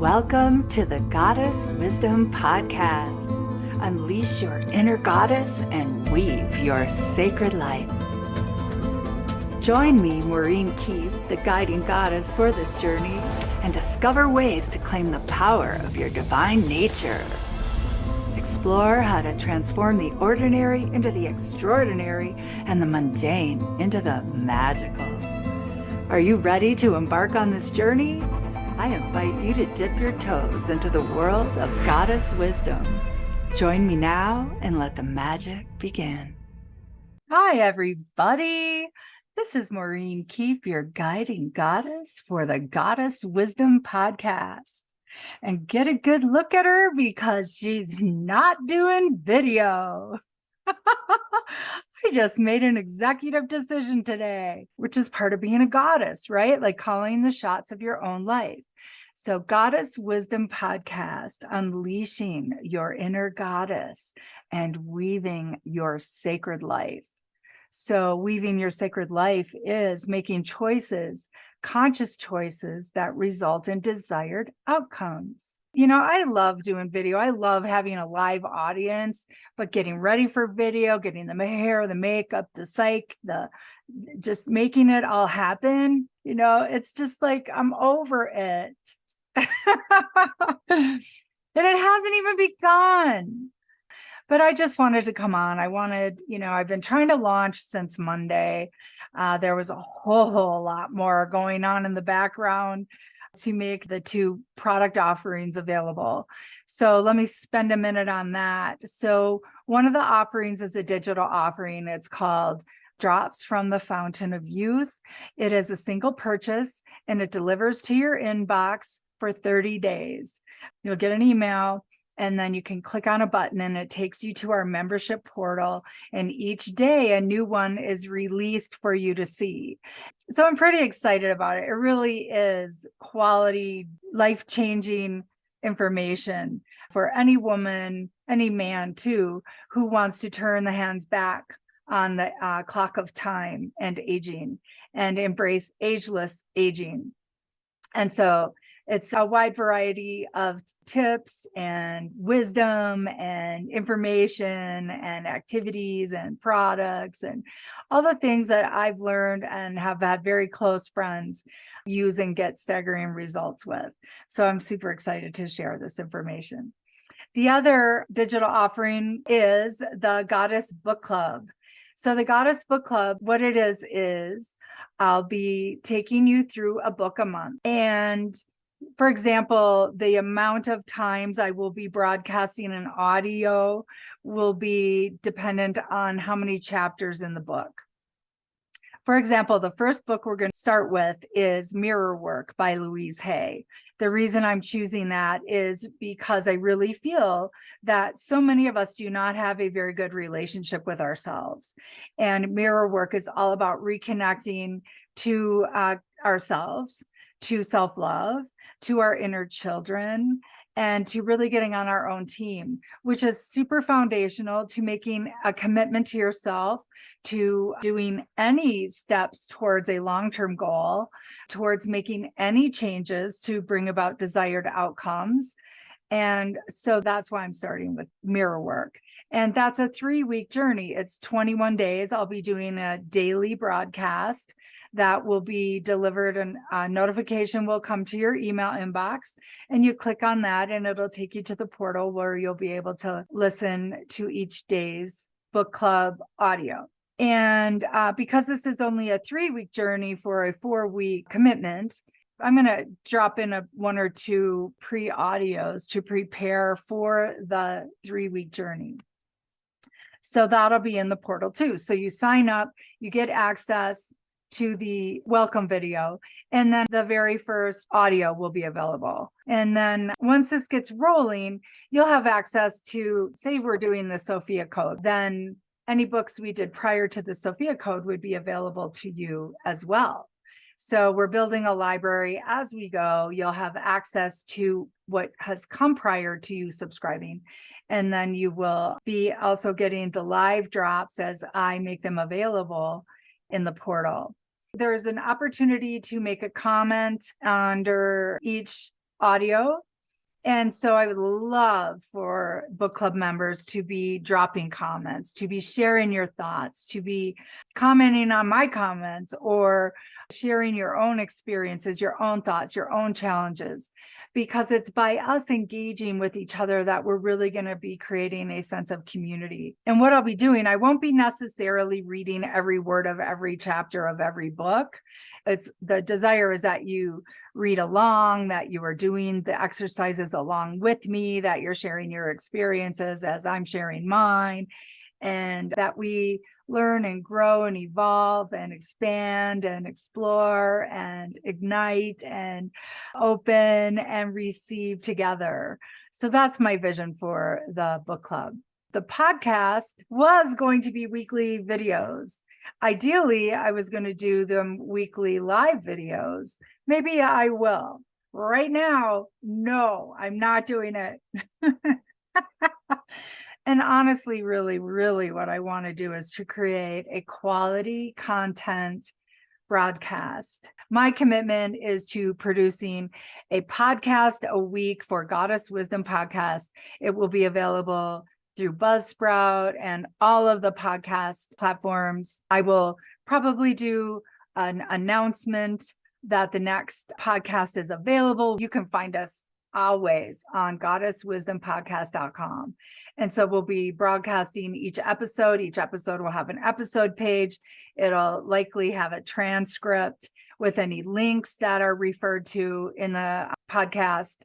Welcome to the Goddess Wisdom Podcast. Unleash your inner goddess and weave your sacred life. Join me, Maureen, the guiding goddess for this journey, and discover ways to claim the power of your divine nature. Explore how to transform the ordinary into the extraordinary and the mundane into the magical. Are you ready to embark on this journey? I invite you to dip your toes into the world of goddess wisdom. Join me now and let the magic begin. Hi, everybody. This is Maureen, your guiding goddess for the Goddess Wisdom Podcast. And get a good look at her because she's not doing video. I just made an executive decision today, which is part of being a goddess, right? Like calling the shots of your own life. So Goddess Wisdom Podcast, unleashing your inner goddess and weaving your sacred life. So weaving your sacred life is making choices, conscious choices that result in desired outcomes. You know, I love doing video. I love having a live audience, but getting ready for video, getting the hair, the makeup, the psych, just making it all happen. You know, it's just like, I'm over it. And it hasn't even begun. But I just wanted to come on. I've been trying to launch since Monday. There was a whole lot more going on in the background to make the two product offerings available. So let me spend a minute on that. So one of the offerings is a digital offering. It's called Drops from the Fountain of Youth. It is a single purchase and it delivers to your inbox for 30 days. You'll get an email and then you can click on a button and it takes you to our membership portal. And each day a new one is released for you to see. So I'm pretty excited about it. It really is quality, life-changing information for any woman, any man too, who wants to turn the hands back on the clock of time and aging and embrace ageless aging. And so it's a wide variety of tips and wisdom and information and activities and products and all the things that I've learned and have had very close friends use and get staggering results with. So I'm super excited to share this information. The other digital offering is the Goddess Book Club. So the Goddess Book Club, what it is I'll be taking you through a book a month. And for example, the amount of times I will be broadcasting an audio will be dependent on how many chapters in the book. For example, the first book we're going to start with is Mirror Work by Louise Hay. The reason I'm choosing that is because I really feel that so many of us do not have a very good relationship with ourselves. And Mirror Work is all about reconnecting to ourselves, to self-love, to our inner children, and to really getting on our own team, which is super foundational to making a commitment to yourself, to doing any steps towards a long-term goal, towards making any changes to bring about desired outcomes. And so that's why I'm starting with Mirror Work. And that's a 3-week journey. It's 21 days. I'll be doing a daily broadcast that will be delivered, and a notification will come to your email inbox. And you click on that and it'll take you to the portal where you'll be able to listen to each day's book club audio. And because this is only a 3-week journey for a 4-week commitment, I'm going to drop in one or two pre-audios to prepare for the 3-week journey. So that'll be in the portal too. So you sign up, you get access to the welcome video, and then the very first audio will be available. And then once this gets rolling, you'll have access to, say we're doing the Sophia Code, then any books we did prior to the Sophia Code would be available to you as well. So we're building a library as we go. You'll have access to what has come prior to you subscribing. And then you will be also getting the live drops as I make them available in the portal. There's an opportunity to make a comment under each audio And so I would love for book club members to be dropping comments, to be sharing your thoughts, to be commenting on my comments, or sharing your own experiences, your own thoughts, your own challenges, because it's by us engaging with each other that we're really going to be creating a sense of community. And what I'll be doing, I won't be necessarily reading every word of every chapter of every book. It's the desire is that you read along, that you are doing the exercises along with me, that you're sharing your experiences as I'm sharing mine, and that we learn and grow and evolve and expand and explore and ignite and open and receive together. So that's my vision for the book club. The podcast was going to be weekly videos. Ideally, I was going to do them weekly live videos. Maybe I will. Right now, no, I'm not doing it. And honestly, really, really what I want to do is to create a quality content broadcast. My commitment is to producing a podcast a week for Goddess Wisdom Podcast. It will be available through Buzzsprout and all of the podcast platforms. I will probably do an announcement that the next podcast is available. You can find us always on goddesswisdompodcast.com. And so we'll be broadcasting each episode. Each episode will have an episode page. It'll likely have a transcript with any links that are referred to in the podcast.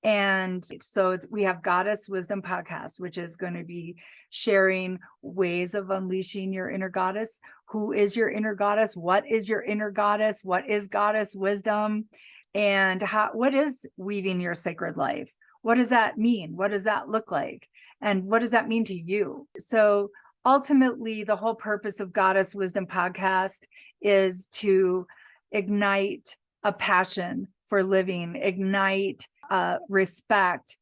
And so we have Goddess Wisdom Podcast, which is going to be sharing ways of unleashing your inner goddess. Who is your inner goddess? What is your inner goddess? What is goddess wisdom? And what is weaving your sacred life? What does that mean? What does that look like? And what does that mean to you? So ultimately, the whole purpose of Goddess Wisdom Podcast is to ignite a passion for living, ignite respect,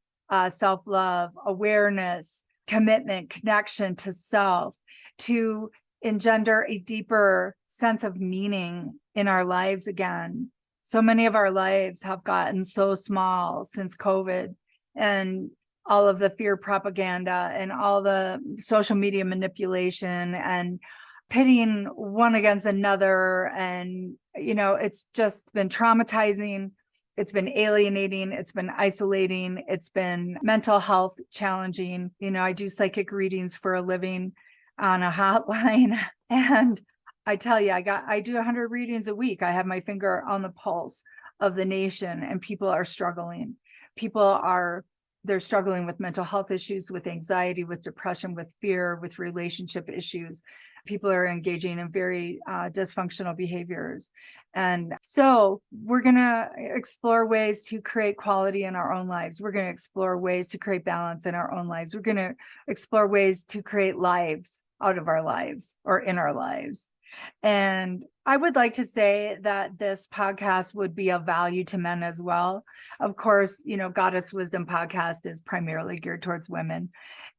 self-love, awareness, commitment, connection to self, to engender a deeper sense of meaning in our lives again. So many of our lives have gotten so small since COVID and all of the fear propaganda and all the social media manipulation and pitting one against another. And, it's just been traumatizing. It's been alienating. It's been isolating. It's been mental health challenging. I do psychic readings for a living on a hotline. And I tell you, I do 100 readings a week. I have my finger on the pulse of the nation, and people are struggling. They're struggling with mental health issues, with anxiety, with depression, with fear, with relationship issues. People are engaging in very dysfunctional behaviors. And so we're going to explore ways to create quality in our own lives. We're going to explore ways to create balance in our own lives. We're going to explore ways to create lives out of our lives or in our lives. And I would like to say that this podcast would be of value to men as well. Of course, Goddess Wisdom Podcast is primarily geared towards women.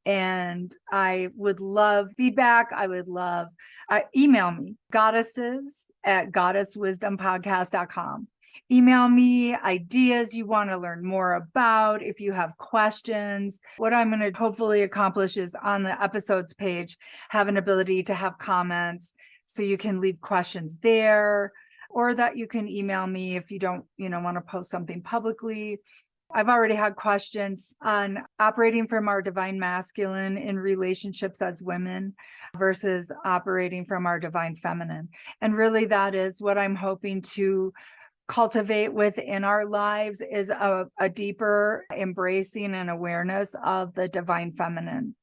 And I would love feedback. I would love, email me, goddesses@goddesswisdompodcast.com. Email me ideas you want to learn more about. If you have questions, what I'm going to hopefully accomplish is on the episodes page, have an ability to have comments. So you can leave questions there, or that you can email me if you don't, want to post something publicly. I've already had questions on operating from our divine masculine in relationships as women versus operating from our divine feminine. And really that is what I'm hoping to cultivate within our lives, is a deeper embracing and awareness of the divine feminine.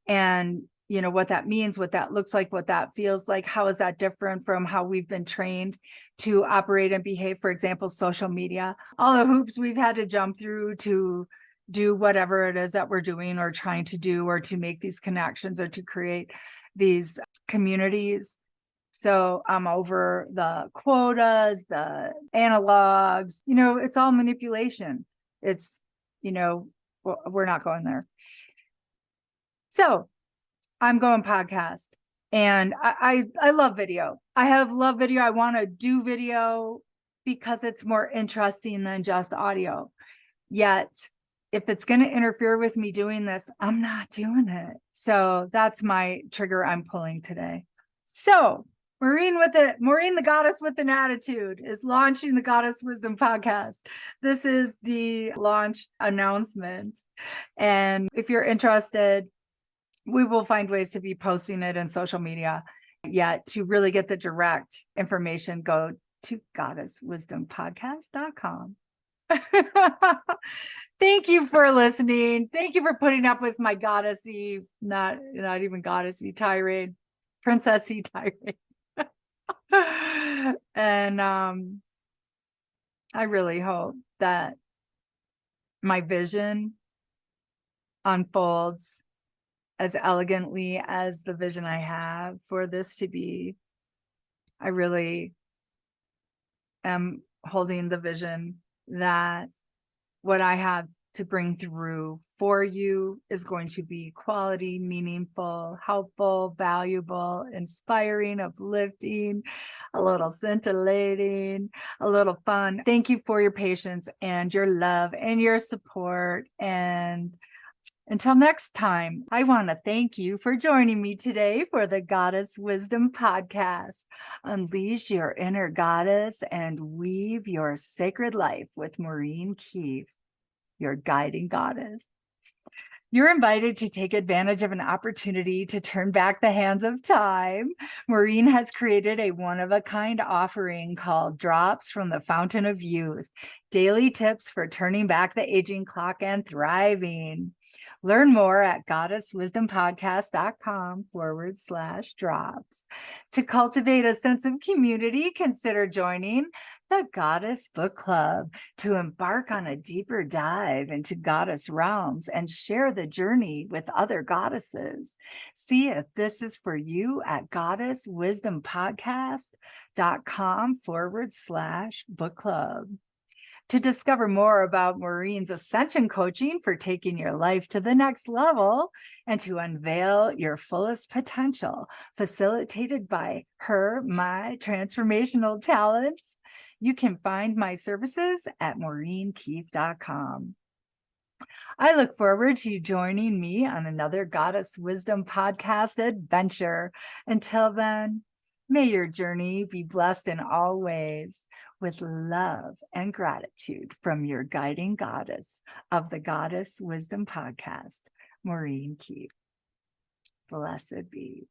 And what that means, what that looks like, what that feels like. How is that different from how we've been trained to operate and behave? For example, social media, all the hoops we've had to jump through to do whatever it is that we're doing or trying to do, or to make these connections or to create these communities. So I'm over the quotas, the analogs, it's all manipulation. It's, we're not going there. So I'm going podcast, and I love video. I love video. I want to do video because it's more interesting than just audio. Yet if it's going to interfere with me doing this, I'm not doing it. So that's my trigger I'm pulling today. So Maureen, the Goddess with an Attitude, is launching the Goddess Wisdom podcast. This is the launch announcement. And if you're interested, we will find ways to be posting it in social media. Yet to really get the direct information, go to goddesswisdompodcast.com. Thank you for listening. Thank you for putting up with my goddessy, not even goddessy tirade, princessy tirade. And I really hope that my vision unfolds as elegantly as the vision I have for this to be. I really am holding the vision that what I have to bring through for you is going to be quality, meaningful, helpful, valuable, inspiring, uplifting, a little scintillating, a little fun. Thank you for your patience and your love and your support. And until next time, I want to thank you for joining me today for the Goddess Wisdom Podcast. Unleash your inner goddess and weave your sacred life with Maureen Keefe, your guiding goddess. You're invited to take advantage of an opportunity to turn back the hands of time. Maureen has created a one-of-a-kind offering called Drops from the Fountain of Youth, daily tips for turning back the aging clock and thriving. Learn more at goddesswisdompodcast.com/drops. To cultivate a sense of community, consider joining the Goddess Book Club to embark on a deeper dive into goddess realms and share the journey with other goddesses. See if this is for you at goddesswisdompodcast.com/book club. To discover more about Maureen's ascension coaching for taking your life to the next level and to unveil your fullest potential, facilitated by my transformational talents, you can find my services at maureenkeefe.com. I look forward to you joining me on another Goddess Wisdom podcast adventure. Until then, may your journey be blessed in all ways, with love and gratitude from your guiding goddess of the Goddess Wisdom Podcast, Maureen Keefe. Blessed be.